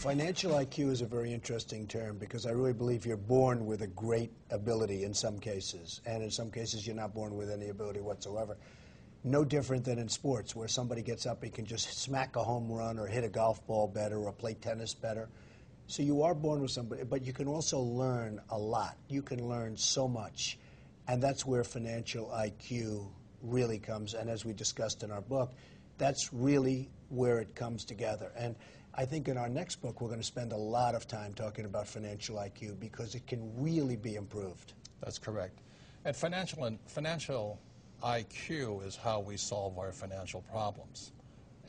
Financial IQ is a very interesting term because I really believe you're born with a great ability in some cases, and in some cases you're not born with any ability whatsoever. No different than in sports where somebody gets up and can just smack a home run or hit a golf ball better or play tennis better. So you are born with somebody, but you can also learn a lot. You can learn so much, and that's where financial IQ really comes. And as we discussed in our book, that's really where it comes together. And I think in our next book, we're going to spend a lot of time talking about financial IQ because it can really be improved. That's correct. And financial IQ is how we solve our financial problems.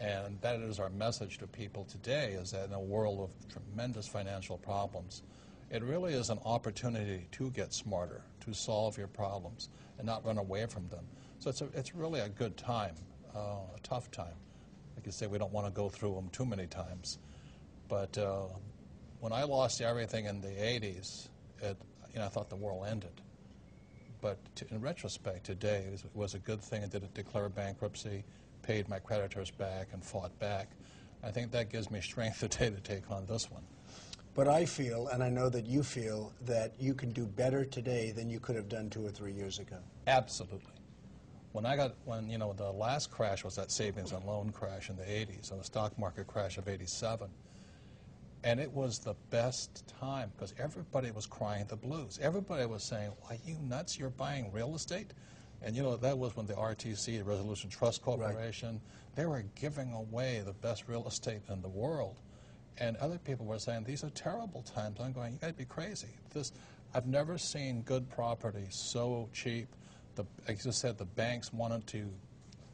And that is our message to people today, is that in a world of tremendous financial problems, it really is an opportunity to get smarter, to solve your problems, and not run away from them. So it's really a good time, a tough time. Like you say, we don't want to go through them too many times. But when I lost everything in the 80s, I thought the world ended. But in retrospect, today, it was a good thing. I didn't declare bankruptcy, paid my creditors back, and fought back. I think that gives me strength today to take on this one. But I feel, and I know that you feel, that you can do better today than you could have done 2 or 3 years ago. Absolutely. When the last crash was that savings and loan crash in the 80s, and the stock market crash of 87. And it was the best time because everybody was crying the blues. Everybody was saying, "Are you nuts? You're buying real estate?" And that was when the RTC, the Resolution Trust Corporation, they were giving away the best real estate in the world. And other people were saying, "These are terrible times." I'm going, "You got to be crazy." I've never seen good property so cheap. As I said, the banks wanted to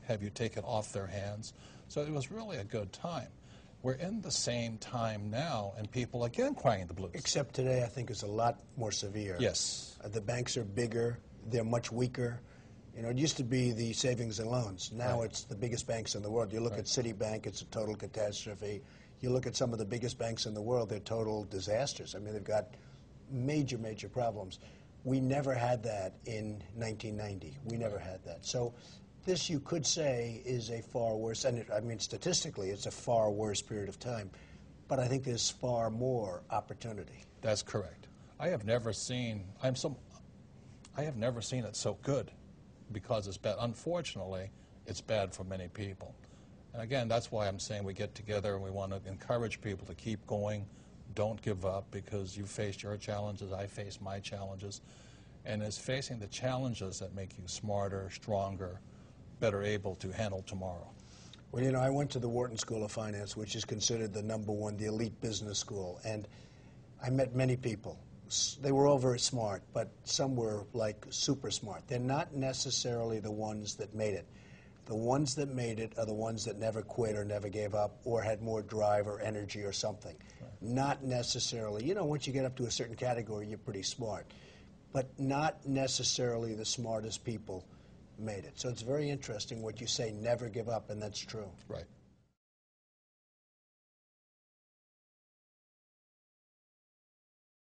have you take it off their hands. So it was really a good time. We're in the same time now, and people again crying the blues. Except today, I think it's a lot more severe. Yes. The banks are bigger. They're much weaker. It used to be the savings and loans. Now it's the biggest banks in the world. You look at Citibank, it's a total catastrophe. You look at some of the biggest banks in the world, they're total disasters. I mean, they've got major, major problems. We never had that in 1990. We never had that. So this, you could say, is a far worse, and I mean, statistically, it's a far worse period of time. But I think there's far more opportunity. That's correct. I have never seen it so good because it's bad. Unfortunately, it's bad for many people. And again, that's why I'm saying we get together and we want to encourage people to keep going. Don't give up because you faced your challenges, I faced my challenges. And it's facing the challenges that make you smarter, stronger, better able to handle tomorrow. Well, I went to the Wharton School of Finance, which is considered the #1, the elite business school. And I met many people. They were all very smart, but some were like super smart. They're not necessarily the ones that made it. The ones that made it are the ones that never quit or never gave up or had more drive or energy or something. Right. Not necessarily. Once you get up to a certain category, you're pretty smart. But not necessarily the smartest people made it. So it's very interesting what you say, never give up, and that's true. Right.